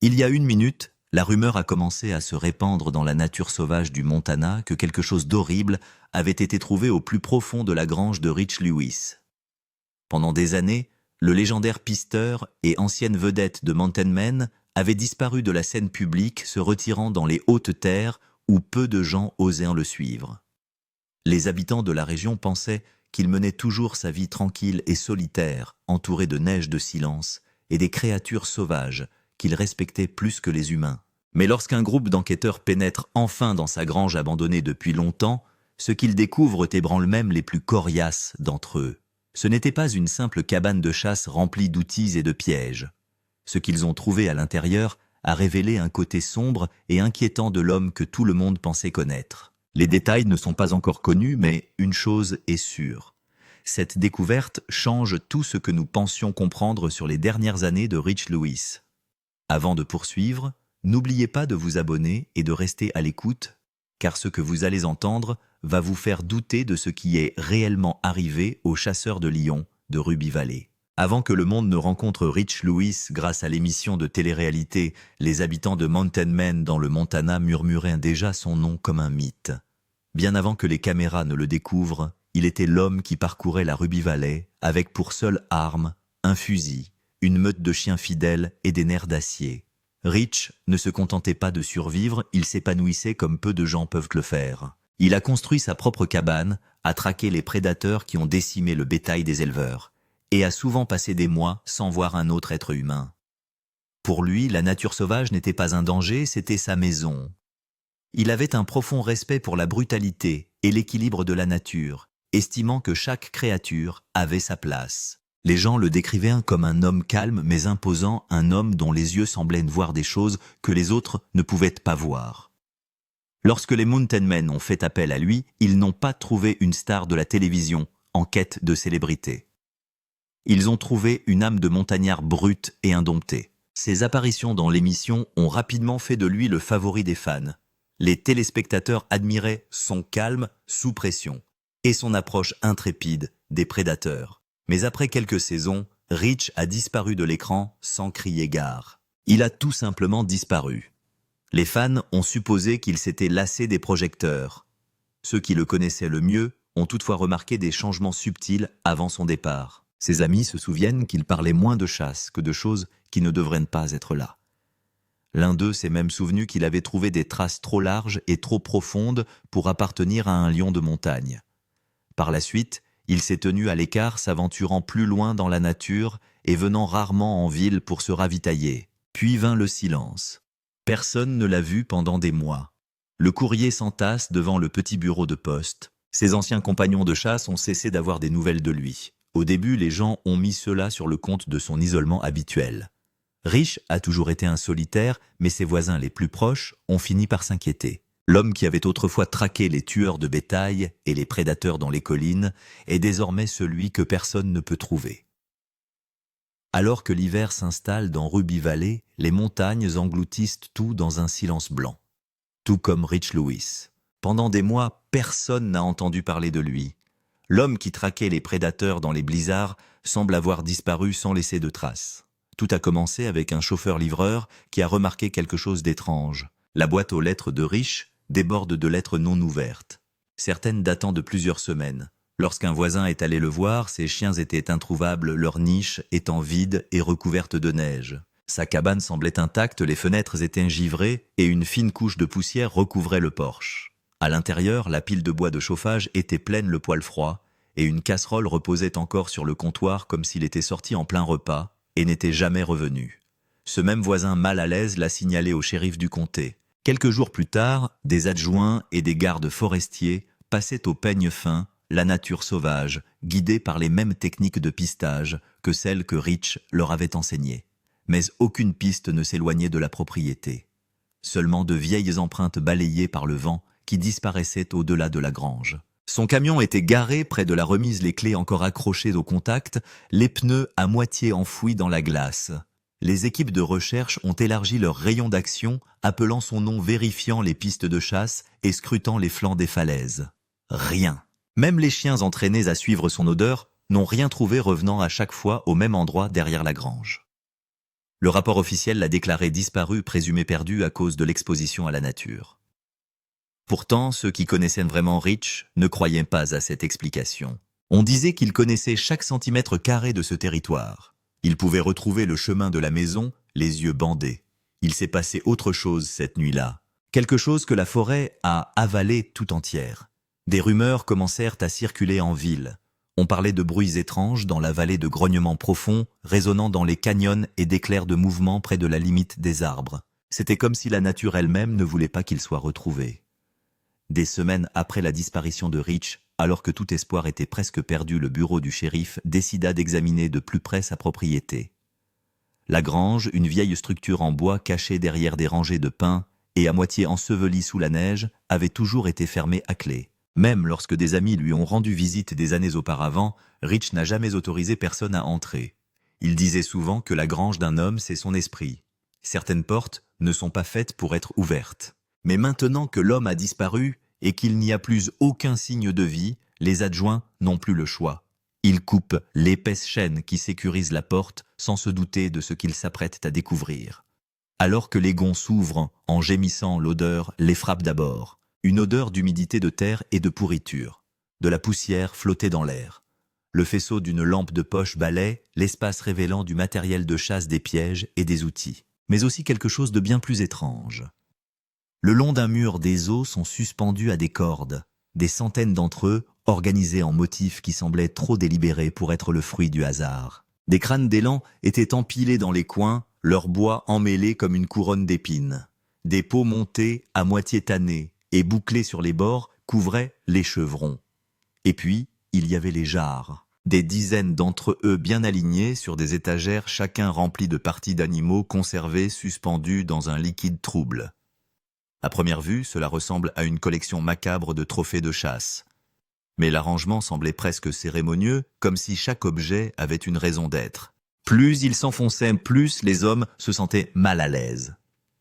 Il y a une minute, la rumeur a commencé à se répandre dans la nature sauvage du Montana que quelque chose d'horrible avait été trouvé au plus profond de la grange de Rich Lewis. Pendant des années, le légendaire pisteur et ancienne vedette de Mountain Men avait disparu de la scène publique, se retirant dans les hautes terres où peu de gens osaient le suivre. Les habitants de la région pensaient qu'il menait toujours sa vie tranquille et solitaire, entouré de neige de silence et des créatures sauvages qu'il respectait plus que les humains. Mais lorsqu'un groupe d'enquêteurs pénètre enfin dans sa grange abandonnée depuis longtemps, ce qu'ils découvrent ébranle même les plus coriaces d'entre eux. Ce n'était pas une simple cabane de chasse remplie d'outils et de pièges. Ce qu'ils ont trouvé à l'intérieur a révélé un côté sombre et inquiétant de l'homme que tout le monde pensait connaître. Les détails ne sont pas encore connus, mais une chose est sûre. Cette découverte change tout ce que nous pensions comprendre sur les dernières années de Rich Lewis. Avant de poursuivre, n'oubliez pas de vous abonner et de rester à l'écoute, car ce que vous allez entendre va vous faire douter de ce qui est réellement arrivé aux chasseurs de lions de Ruby Valley. Avant que le monde ne rencontre Rich Lewis grâce à l'émission de télé-réalité, les habitants de Mountain Men dans le Montana murmuraient déjà son nom comme un mythe. Bien avant que les caméras ne le découvrent, il était l'homme qui parcourait la Ruby Valley avec pour seule arme un fusil, une meute de chiens fidèles et des nerfs d'acier. Rich ne se contentait pas de survivre, il s'épanouissait comme peu de gens peuvent le faire. Il a construit sa propre cabane, a traqué les prédateurs qui ont décimé le bétail des éleveurs, et a souvent passé des mois sans voir un autre être humain. Pour lui, la nature sauvage n'était pas un danger, c'était sa maison. Il avait un profond respect pour la brutalité et l'équilibre de la nature, estimant que chaque créature avait sa place. Les gens le décrivaient comme un homme calme mais imposant, un homme dont les yeux semblaient voir des choses que les autres ne pouvaient pas voir. Lorsque les Mountain Men ont fait appel à lui, ils n'ont pas trouvé une star de la télévision en quête de célébrité. Ils ont trouvé une âme de montagnard brute et indomptée. Ses apparitions dans l'émission ont rapidement fait de lui le favori des fans. Les téléspectateurs admiraient son calme sous pression et son approche intrépide des prédateurs. Mais après quelques saisons, Rich a disparu de l'écran sans crier gare. Il a tout simplement disparu. Les fans ont supposé qu'il s'était lassé des projecteurs. Ceux qui le connaissaient le mieux ont toutefois remarqué des changements subtils avant son départ. Ses amis se souviennent qu'il parlait moins de chasse que de choses qui ne devraient pas être là. L'un d'eux s'est même souvenu qu'il avait trouvé des traces trop larges et trop profondes pour appartenir à un lion de montagne. Par la suite, il s'est tenu à l'écart, s'aventurant plus loin dans la nature et venant rarement en ville pour se ravitailler. Puis vint le silence. Personne ne l'a vu pendant des mois. Le courrier s'entasse devant le petit bureau de poste. Ses anciens compagnons de chasse ont cessé d'avoir des nouvelles de lui. Au début, les gens ont mis cela sur le compte de son isolement habituel. Rich a toujours été un solitaire, mais ses voisins les plus proches ont fini par s'inquiéter. L'homme qui avait autrefois traqué les tueurs de bétail et les prédateurs dans les collines est désormais celui que personne ne peut trouver. Alors que l'hiver s'installe dans Ruby Valley, les montagnes engloutissent tout dans un silence blanc. Tout comme Rich Lewis. Pendant des mois, personne n'a entendu parler de lui. L'homme qui traquait les prédateurs dans les blizzards semble avoir disparu sans laisser de traces. Tout a commencé avec un chauffeur-livreur qui a remarqué quelque chose d'étrange. La boîte aux lettres de Rich déborde de lettres non ouvertes, certaines datant de plusieurs semaines. Lorsqu'un voisin est allé le voir, ses chiens étaient introuvables, leur niche étant vide et recouverte de neige. Sa cabane semblait intacte, les fenêtres étaient givrées et une fine couche de poussière recouvrait le porche. À l'intérieur, la pile de bois de chauffage était pleine le poêle froid et une casserole reposait encore sur le comptoir comme s'il était sorti en plein repas et n'était jamais revenu. Ce même voisin mal à l'aise l'a signalé au shérif du comté. Quelques jours plus tard, des adjoints et des gardes forestiers passaient au peigne fin la nature sauvage, guidés par les mêmes techniques de pistage que celles que Rich leur avait enseignées. Mais aucune piste ne s'éloignait de la propriété. Seulement de vieilles empreintes balayées par le vent qui disparaissaient au-delà de la grange. Son camion était garé près de la remise, les clés encore accrochées au contact, les pneus à moitié enfouis dans la glace. Les équipes de recherche ont élargi leur rayon d'action, appelant son nom, vérifiant les pistes de chasse et scrutant les flancs des falaises. Rien. Même les chiens entraînés à suivre son odeur n'ont rien trouvé revenant à chaque fois au même endroit derrière la grange. Le rapport officiel l'a déclaré disparu, présumé perdu à cause de l'exposition à la nature. Pourtant, ceux qui connaissaient vraiment Rich ne croyaient pas à cette explication. On disait qu'il connaissait chaque centimètre carré de ce territoire. Il pouvait retrouver le chemin de la maison, les yeux bandés. Il s'est passé autre chose cette nuit-là. Quelque chose que la forêt a avalé tout entière. Des rumeurs commencèrent à circuler en ville. On parlait de bruits étranges dans la vallée, de grognements profonds, résonnant dans les canyons et d'éclairs de mouvement près de la limite des arbres. C'était comme si la nature elle-même ne voulait pas qu'il soit retrouvé. Des semaines après la disparition de Rich, alors que tout espoir était presque perdu, le bureau du shérif décida d'examiner de plus près sa propriété. La grange, une vieille structure en bois cachée derrière des rangées de pins et à moitié ensevelie sous la neige, avait toujours été fermée à clé. Même lorsque des amis lui ont rendu visite des années auparavant, Rich n'a jamais autorisé personne à entrer. Il disait souvent que la grange d'un homme, c'est son esprit. Certaines portes ne sont pas faites pour être ouvertes. Mais maintenant que l'homme a disparu et qu'il n'y a plus aucun signe de vie, les adjoints n'ont plus le choix. Ils coupent l'épaisse chaîne qui sécurise la porte sans se douter de ce qu'ils s'apprêtent à découvrir. Alors que les gonds s'ouvrent, en gémissant, l'odeur les frappe d'abord. Une odeur d'humidité, de terre et de pourriture. De la poussière flottait dans l'air. Le faisceau d'une lampe de poche balaie l'espace, révélant du matériel de chasse, des pièges et des outils. Mais aussi quelque chose de bien plus étrange. Le long d'un mur, des os sont suspendus à des cordes. Des centaines d'entre eux, organisés en motifs qui semblaient trop délibérés pour être le fruit du hasard. Des crânes d'élan étaient empilés dans les coins, leur bois emmêlé comme une couronne d'épines. Des peaux montées, à moitié tannées, et bouclés sur les bords, couvraient les chevrons. Et puis, il y avait les jarres. Des dizaines d'entre eux bien alignés sur des étagères, chacun rempli de parties d'animaux conservés, suspendus dans un liquide trouble. À première vue, cela ressemble à une collection macabre de trophées de chasse. Mais l'arrangement semblait presque cérémonieux, comme si chaque objet avait une raison d'être. Plus ils s'enfonçaient, plus les hommes se sentaient mal à l'aise.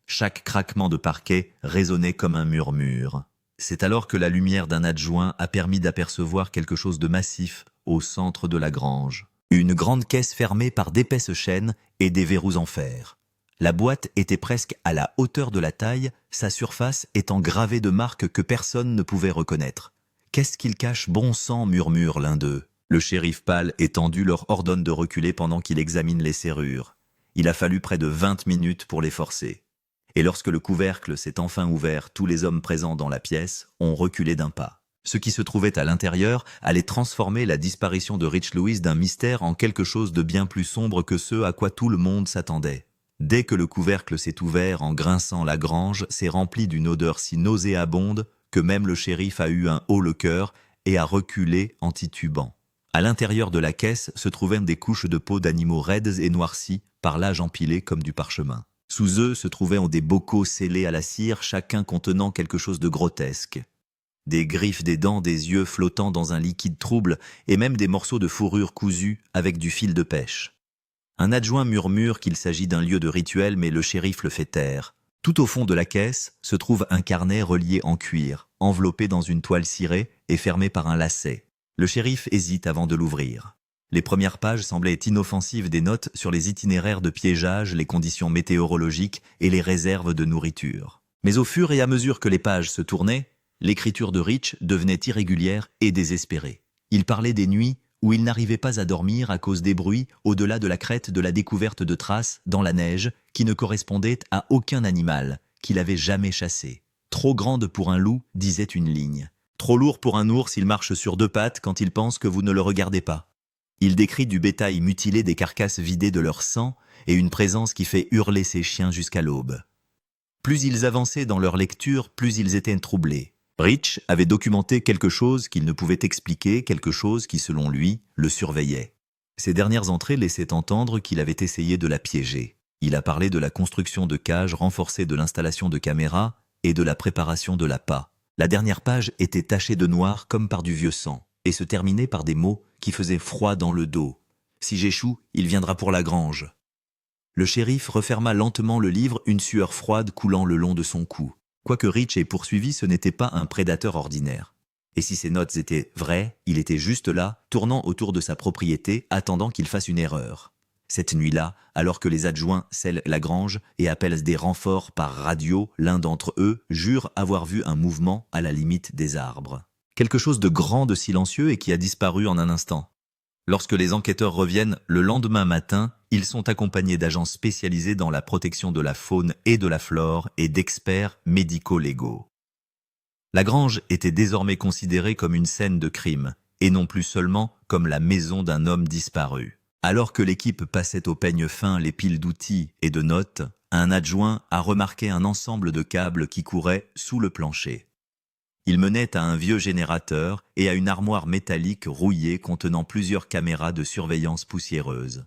Chaque craquement de parquet résonnait comme un murmure. C'est alors que la lumière d'un adjoint a permis d'apercevoir quelque chose de massif au centre de la grange. Une grande caisse fermée par d'épaisses chaînes et des verrous en fer. La boîte était presque à la hauteur de la taille, sa surface étant gravée de marques que personne ne pouvait reconnaître. « Qu'est-ce qu'il cache, bon sang ?» murmure l'un d'eux. Le shérif pâle et tendu leur ordonne de reculer pendant qu'il examine les serrures. Il a fallu près de 20 minutes pour les forcer. Et lorsque le couvercle s'est enfin ouvert, tous les hommes présents dans la pièce ont reculé d'un pas. Ce qui se trouvait à l'intérieur allait transformer la disparition de Rich Louis d'un mystère en quelque chose de bien plus sombre que ce à quoi tout le monde s'attendait. Dès que le couvercle s'est ouvert, en grinçant, la grange s'est remplie d'une odeur si nauséabonde que même le shérif a eu un haut-le-cœur et a reculé en titubant. À l'intérieur de la caisse se trouvaient des couches de peau d'animaux raides et noircies, par l'âge empilées comme du parchemin. Sous eux se trouvaient des bocaux scellés à la cire, chacun contenant quelque chose de grotesque. Des griffes, des dents, des yeux flottant dans un liquide trouble, et même des morceaux de fourrure cousue avec du fil de pêche. Un adjoint murmure qu'il s'agit d'un lieu de rituel, mais le shérif le fait taire. Tout au fond de la caisse se trouve un carnet relié en cuir, enveloppé dans une toile cirée et fermé par un lacet. Le shérif hésite avant de l'ouvrir. Les premières pages semblaient inoffensives, des notes sur les itinéraires de piégeage, les conditions météorologiques et les réserves de nourriture. Mais au fur et à mesure que les pages se tournaient, l'écriture de Rich devenait irrégulière et désespérée. Il parlait des nuits où il n'arrivait pas à dormir à cause des bruits au-delà de la crête, de la découverte de traces dans la neige qui ne correspondaient à aucun animal qu'il avait jamais chassé. Trop grande pour un loup, disait une ligne. Trop lourd pour un ours, il marche sur deux pattes quand il pense que vous ne le regardez pas. Il décrit du bétail mutilé, des carcasses vidées de leur sang et une présence qui fait hurler ses chiens jusqu'à l'aube. Plus ils avançaient dans leur lecture, plus ils étaient troublés. Rich avait documenté quelque chose qu'il ne pouvait expliquer, quelque chose qui, selon lui, le surveillait. Ses dernières entrées laissaient entendre qu'il avait essayé de la piéger. Il a parlé de la construction de cages renforcées, de l'installation de caméras et de la préparation de l'appât. La dernière page était tachée de noir comme par du vieux sang et se terminait par des mots qui faisaient froid dans le dos. « Si j'échoue, il viendra pour la grange. » Le shérif referma lentement le livre, une sueur froide coulant le long de son cou. Quoique Rich ait poursuivi, ce n'était pas un prédateur ordinaire. Et si ses notes étaient vraies, il était juste là, tournant autour de sa propriété, attendant qu'il fasse une erreur. Cette nuit-là, alors que les adjoints scellent la grange et appellent des renforts par radio, l'un d'entre eux jure avoir vu un mouvement à la limite des arbres. Quelque chose de grand, de silencieux et qui a disparu en un instant. Lorsque les enquêteurs reviennent le lendemain matin, ils sont accompagnés d'agents spécialisés dans la protection de la faune et de la flore et d'experts médico-légaux. La grange était désormais considérée comme une scène de crime, et non plus seulement comme la maison d'un homme disparu. Alors que l'équipe passait au peigne fin les piles d'outils et de notes, un adjoint a remarqué un ensemble de câbles qui couraient sous le plancher. Il menait à un vieux générateur et à une armoire métallique rouillée contenant plusieurs caméras de surveillance poussiéreuses.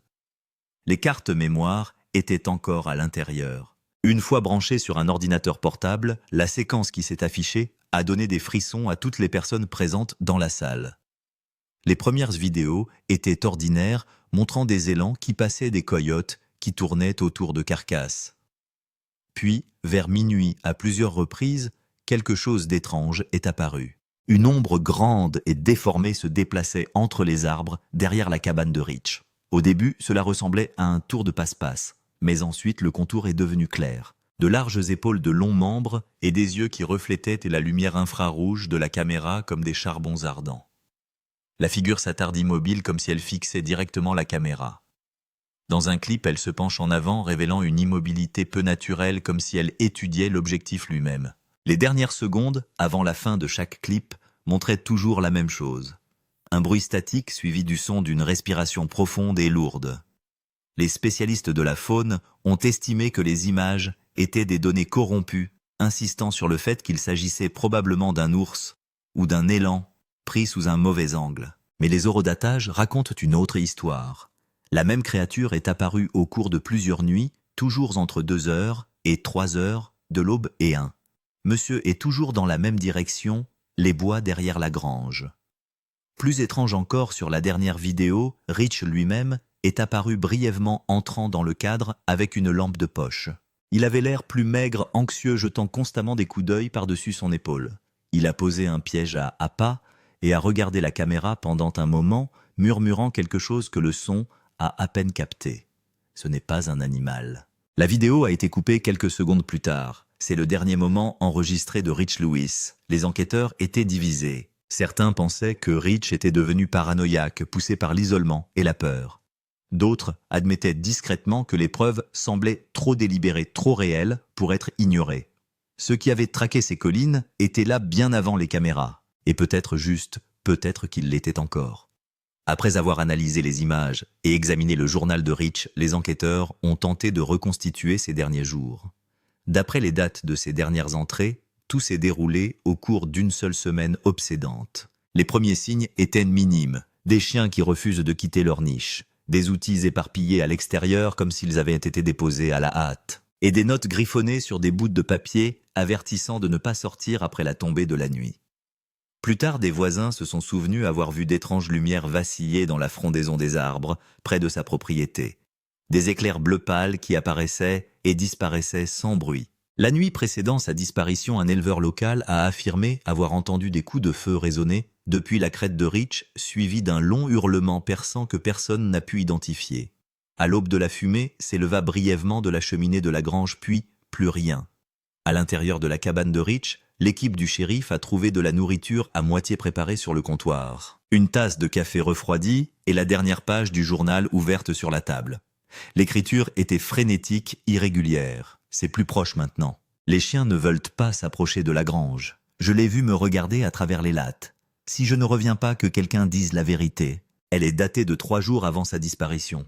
Les cartes mémoire étaient encore à l'intérieur. Une fois branchées sur un ordinateur portable, la séquence qui s'est affichée a donné des frissons à toutes les personnes présentes dans la salle. Les premières vidéos étaient ordinaires, montrant des élans qui passaient des coyotes qui tournaient autour de carcasses. Puis, vers minuit à plusieurs reprises, quelque chose d'étrange est apparu. Une ombre grande et déformée se déplaçait entre les arbres derrière la cabane de Rich. Au début, cela ressemblait à un tour de passe-passe, mais ensuite le contour est devenu clair. De larges épaules de longs membres et des yeux qui reflétaient la lumière infrarouge de la caméra comme des charbons ardents. La figure s'attarde immobile comme si elle fixait directement la caméra. Dans un clip, elle se penche en avant, révélant une immobilité peu naturelle comme si elle étudiait l'objectif lui-même. Les dernières secondes, avant la fin de chaque clip, montraient toujours la même chose. Un bruit statique suivi du son d'une respiration profonde et lourde. Les spécialistes de la faune ont estimé que les images étaient des données corrompues, insistant sur le fait qu'il s'agissait probablement d'un ours ou d'un élan pris sous un mauvais angle. Mais les horodatages racontent une autre histoire. La même créature est apparue au cours de plusieurs nuits, toujours entre 2 heures et 3 heures de l'aube et 1. Monsieur est toujours dans la même direction, les bois derrière la grange. Plus étrange encore, sur la dernière vidéo, Rich lui-même est apparu brièvement entrant dans le cadre avec une lampe de poche. Il avait l'air plus maigre, anxieux, jetant constamment des coups d'œil par-dessus son épaule. Il a posé un piège à appât et a regardé la caméra pendant un moment, murmurant quelque chose que le son a à peine capté. Ce n'est pas un animal. La vidéo a été coupée quelques secondes plus tard. C'est le dernier moment enregistré de Rich Lewis. Les enquêteurs étaient divisés. Certains pensaient que Rich était devenu paranoïaque, poussé par l'isolement et la peur. D'autres admettaient discrètement que les preuves semblaient trop délibérées, trop réelles pour être ignorées. Ceux qui avaient traqué ces collines étaient là bien avant les caméras. Et peut-être juste, peut-être qu'ils l'étaient encore. Après avoir analysé les images et examiné le journal de Rich, les enquêteurs ont tenté de reconstituer ces derniers jours. D'après les dates de ces dernières entrées, tout s'est déroulé au cours d'une seule semaine obsédante. Les premiers signes étaient minimes, des chiens qui refusent de quitter leur niche, des outils éparpillés à l'extérieur comme s'ils avaient été déposés à la hâte, et des notes griffonnées sur des bouts de papier avertissant de ne pas sortir après la tombée de la nuit. Plus tard, des voisins se sont souvenus avoir vu d'étranges lumières vaciller dans la frondaison des arbres, près de sa propriété. Des éclairs bleu pâle qui apparaissaient et disparaissaient sans bruit. La nuit précédant sa disparition, un éleveur local a affirmé avoir entendu des coups de feu résonner depuis la crête de Rich, suivis d'un long hurlement perçant que personne n'a pu identifier. À l'aube de la fumée s'éleva brièvement de la cheminée de la grange, puis plus rien. À l'intérieur de la cabane de Rich, l'équipe du shérif a trouvé de la nourriture à moitié préparée sur le comptoir. Une tasse de café refroidi et la dernière page du journal ouverte sur la table. L'écriture était frénétique, irrégulière. C'est plus proche maintenant. Les chiens ne veulent pas s'approcher de la grange. Je l'ai vu me regarder à travers les lattes. Si je ne reviens pas, que quelqu'un dise la vérité. Elle est datée de 3 jours avant sa disparition.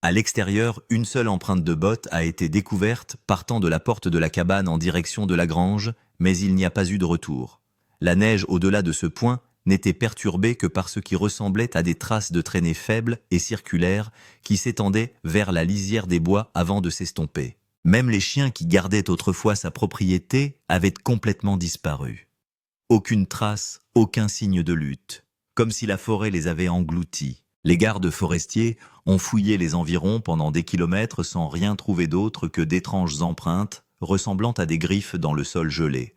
À l'extérieur, une seule empreinte de botte a été découverte partant de la porte de la cabane en direction de la grange, mais il n'y a pas eu de retour. La neige au-delà de ce point n'était perturbée que par ce qui ressemblait à des traces de traînées faibles et circulaires qui s'étendaient vers la lisière des bois avant de s'estomper. Même les chiens qui gardaient autrefois sa propriété avaient complètement disparu. Aucune trace, aucun signe de lutte, comme si la forêt les avait engloutis. Les gardes forestiers ont fouillé les environs pendant des kilomètres sans rien trouver d'autre que d'étranges empreintes ressemblant à des griffes dans le sol gelé.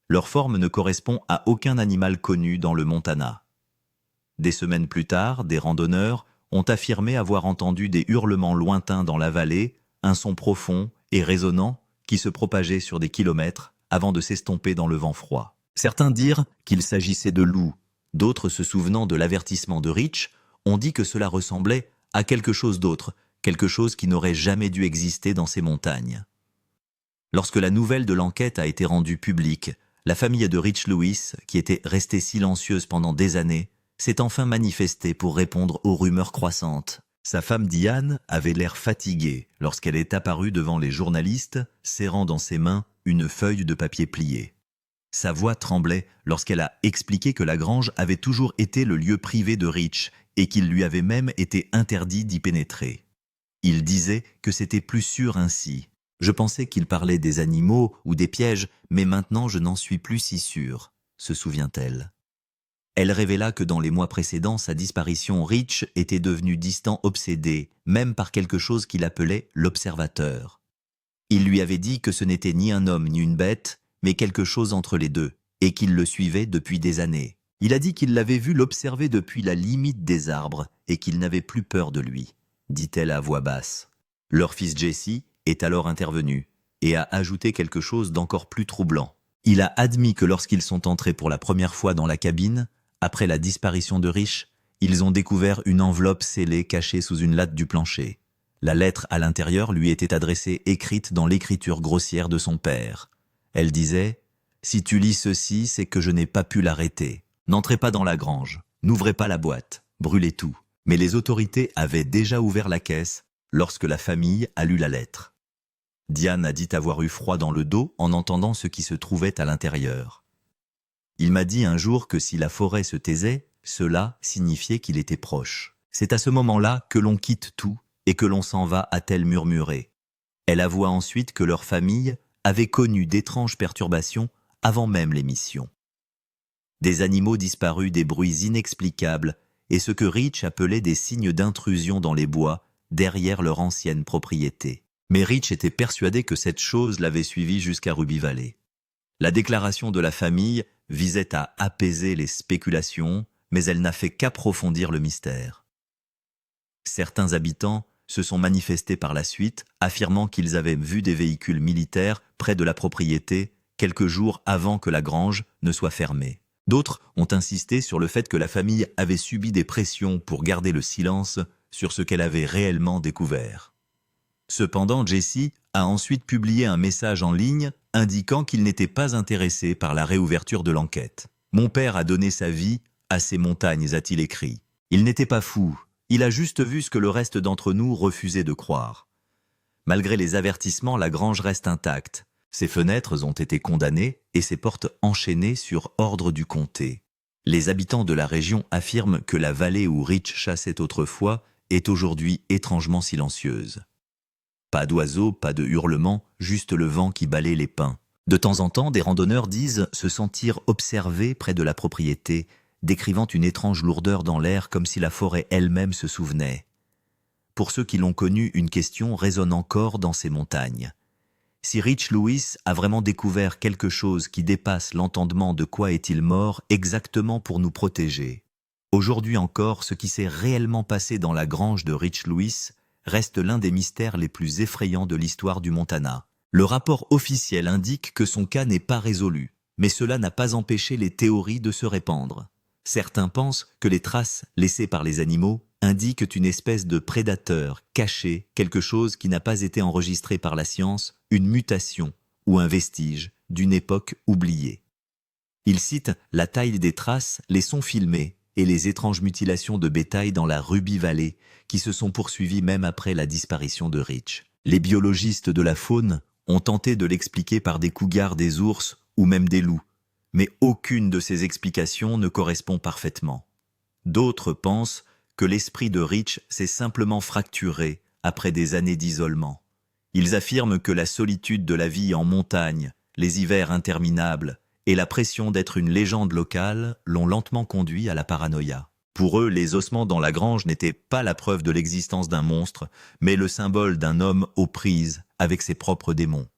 Leur forme ne correspond à aucun animal connu dans le Montana. Des semaines plus tard, des randonneurs ont affirmé avoir entendu des hurlements lointains dans la vallée, un son profond et résonnant qui se propageait sur des kilomètres avant de s'estomper dans le vent froid. Certains dirent qu'il s'agissait de loups, d'autres se souvenant de l'avertissement de Rich ont dit que cela ressemblait à quelque chose d'autre, quelque chose qui n'aurait jamais dû exister dans ces montagnes. Lorsque la nouvelle de l'enquête a été rendue publique, la famille de Rich Lewis, qui était restée silencieuse pendant des années, s'est enfin manifestée pour répondre aux rumeurs croissantes. Sa femme Diane avait l'air fatiguée lorsqu'elle est apparue devant les journalistes, serrant dans ses mains une feuille de papier pliée. Sa voix tremblait lorsqu'elle a expliqué que la grange avait toujours été le lieu privé de Rich et qu'il lui avait même été interdit d'y pénétrer. Il disait que c'était plus sûr ainsi. Je pensais qu'il parlait des animaux ou des pièges, mais maintenant je n'en suis plus si sûre, se souvient-elle. Elle révéla que dans les mois précédents sa disparition, Rich était devenu distant, obsédé, même par quelque chose qu'il appelait l'observateur. Il lui avait dit que ce n'était ni un homme ni une bête, mais quelque chose entre les deux, et qu'il le suivait depuis des années. Il a dit qu'il l'avait vu l'observer depuis la limite des arbres, et qu'il n'avait plus peur de lui, dit-elle à voix basse. Leur fils Jesse est alors intervenu, et a ajouté quelque chose d'encore plus troublant. Il a admis que lorsqu'ils sont entrés pour la première fois dans la cabine, après la disparition de Rich, ils ont découvert une enveloppe scellée cachée sous une latte du plancher. La lettre à l'intérieur lui était adressée écrite dans l'écriture grossière de son père. Elle disait « Si tu lis ceci, c'est que je n'ai pas pu l'arrêter. N'entrez pas dans la grange, n'ouvrez pas la boîte, brûlez tout. » Mais les autorités avaient déjà ouvert la caisse lorsque la famille a lu la lettre. Diane a dit avoir eu froid dans le dos en entendant ce qui se trouvait à l'intérieur. Il m'a dit un jour que si la forêt se taisait, cela signifiait qu'il était proche. C'est à ce moment-là que l'on quitte tout et que l'on s'en va, a-t-elle murmuré. Elle avoua ensuite que leur famille avait connu d'étranges perturbations avant même l'émission. Des animaux disparus, des bruits inexplicables et ce que Rich appelait des signes d'intrusion dans les bois derrière leur ancienne propriété. Mais Rich était persuadé que cette chose l'avait suivi jusqu'à Ruby Valley. La déclaration de la famille visait à apaiser les spéculations, mais elle n'a fait qu'approfondir le mystère. Certains habitants se sont manifestés par la suite, affirmant qu'ils avaient vu des véhicules militaires près de la propriété quelques jours avant que la grange ne soit fermée. D'autres ont insisté sur le fait que la famille avait subi des pressions pour garder le silence sur ce qu'elle avait réellement découvert. Cependant, Jesse a ensuite publié un message en ligne indiquant qu'il n'était pas intéressé par la réouverture de l'enquête. « Mon père a donné sa vie à ces montagnes », a-t-il écrit. Il n'était pas fou, il a juste vu ce que le reste d'entre nous refusait de croire. Malgré les avertissements, la grange reste intacte. Ses fenêtres ont été condamnées et ses portes enchaînées sur ordre du comté. Les habitants de la région affirment que la vallée où Rich chassait autrefois est aujourd'hui étrangement silencieuse. Pas d'oiseaux, pas de hurlements, juste le vent qui balaie les pins. De temps en temps, des randonneurs disent se sentir observés près de la propriété, décrivant une étrange lourdeur dans l'air comme si la forêt elle-même se souvenait. Pour ceux qui l'ont connu, une question résonne encore dans ces montagnes. Si Rich Lewis a vraiment découvert quelque chose qui dépasse l'entendement, de quoi est-il mort exactement pour nous protéger? Aujourd'hui encore, ce qui s'est réellement passé dans la grange de Rich Lewis reste l'un des mystères les plus effrayants de l'histoire du Montana. Le rapport officiel indique que son cas n'est pas résolu, mais cela n'a pas empêché les théories de se répandre. Certains pensent que les traces laissées par les animaux indiquent une espèce de prédateur caché, quelque chose qui n'a pas été enregistré par la science, une mutation ou un vestige d'une époque oubliée. Ils citent la taille des traces, les sons filmés et les étranges mutilations de bétail dans la Ruby Valley qui se sont poursuivies même après la disparition de Rich. Les biologistes de la faune ont tenté de l'expliquer par des cougars, des ours ou même des loups, mais aucune de ces explications ne correspond parfaitement. D'autres pensent que l'esprit de Rich s'est simplement fracturé après des années d'isolement. Ils affirment que la solitude de la vie en montagne, les hivers interminables et la pression d'être une légende locale l'ont lentement conduit à la paranoïa. Pour eux, les ossements dans la grange n'étaient pas la preuve de l'existence d'un monstre, mais le symbole d'un homme aux prises avec ses propres démons.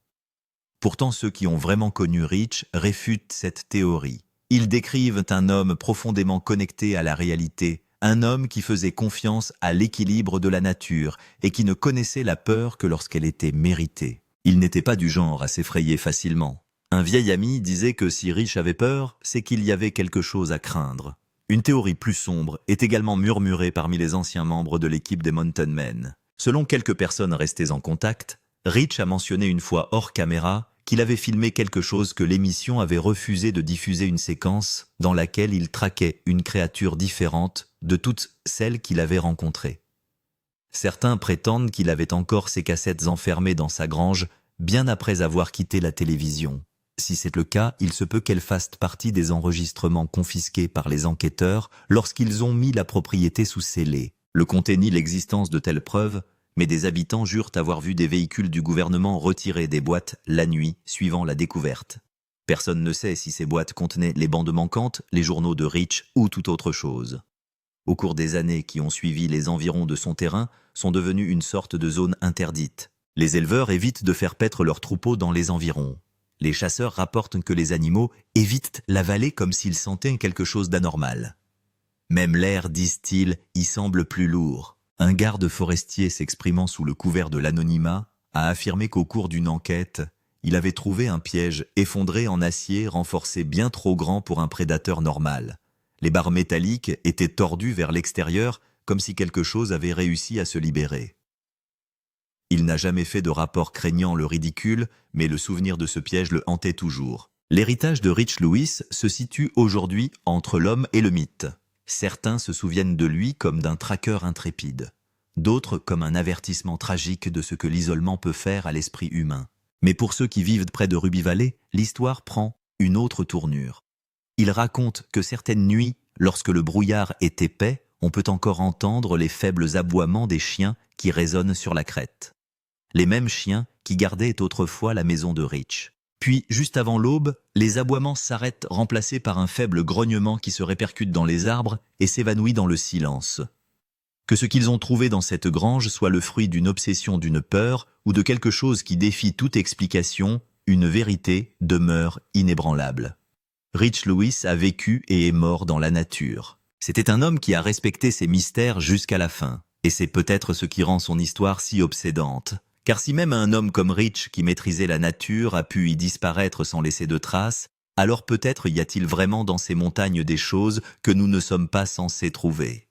Pourtant, ceux qui ont vraiment connu Rich réfutent cette théorie. Ils décrivent un homme profondément connecté à la réalité, Un homme qui faisait confiance à l'équilibre de la nature et qui ne connaissait la peur que lorsqu'elle était méritée. Il n'était pas du genre à s'effrayer facilement. Un vieil ami disait que si Rich avait peur, c'est qu'il y avait quelque chose à craindre. Une théorie plus sombre est également murmurée parmi les anciens membres de l'équipe des Mountain Men. Selon quelques personnes restées en contact, Rich a mentionné une fois hors caméra qu'il avait filmé quelque chose que l'émission avait refusé de diffuser, une séquence dans laquelle il traquait une créature différente de toutes celles qu'il avait rencontrées. Certains prétendent qu'il avait encore ses cassettes enfermées dans sa grange bien après avoir quitté la télévision. Si c'est le cas, il se peut qu'elles fassent partie des enregistrements confisqués par les enquêteurs lorsqu'ils ont mis la propriété sous scellé. Le comté nie l'existence de telles preuves, mais des habitants jurent avoir vu des véhicules du gouvernement retirés des boîtes la nuit suivant la découverte. Personne ne sait si ces boîtes contenaient les bandes manquantes, les journaux de Rich ou toute autre chose. Au cours des années qui ont suivi, les environs de son terrain sont devenus une sorte de zone interdite. Les éleveurs évitent de faire paître leurs troupeaux dans les environs. Les chasseurs rapportent que les animaux évitent la vallée comme s'ils sentaient quelque chose d'anormal. Même l'air, disent-ils, y semble plus lourd. Un garde forestier s'exprimant sous le couvert de l'anonymat a affirmé qu'au cours d'une enquête, il avait trouvé un piège effondré en acier renforcé bien trop grand pour un prédateur normal. Les barres métalliques étaient tordues vers l'extérieur comme si quelque chose avait réussi à se libérer. Il n'a jamais fait de rapport craignant le ridicule, mais le souvenir de ce piège le hantait toujours. L'héritage de Rich Lewis se situe aujourd'hui entre l'homme et le mythe. Certains se souviennent de lui comme d'un traqueur intrépide, d'autres comme un avertissement tragique de ce que l'isolement peut faire à l'esprit humain. Mais pour ceux qui vivent près de Ruby Valley, l'histoire prend une autre tournure. Il raconte que certaines nuits, lorsque le brouillard est épais, on peut encore entendre les faibles aboiements des chiens qui résonnent sur la crête. Les mêmes chiens qui gardaient autrefois la maison de Rich. Puis, juste avant l'aube, les aboiements s'arrêtent, remplacés par un faible grognement qui se répercute dans les arbres et s'évanouit dans le silence. Que ce qu'ils ont trouvé dans cette grange soit le fruit d'une obsession, d'une peur ou de quelque chose qui défie toute explication, une vérité demeure inébranlable. Rich Lewis a vécu et est mort dans la nature. C'était un homme qui a respecté ses mystères jusqu'à la fin. Et c'est peut-être ce qui rend son histoire si obsédante. Car si même un homme comme Rich, qui maîtrisait la nature, a pu y disparaître sans laisser de traces, alors peut-être y a-t-il vraiment dans ces montagnes des choses que nous ne sommes pas censés trouver.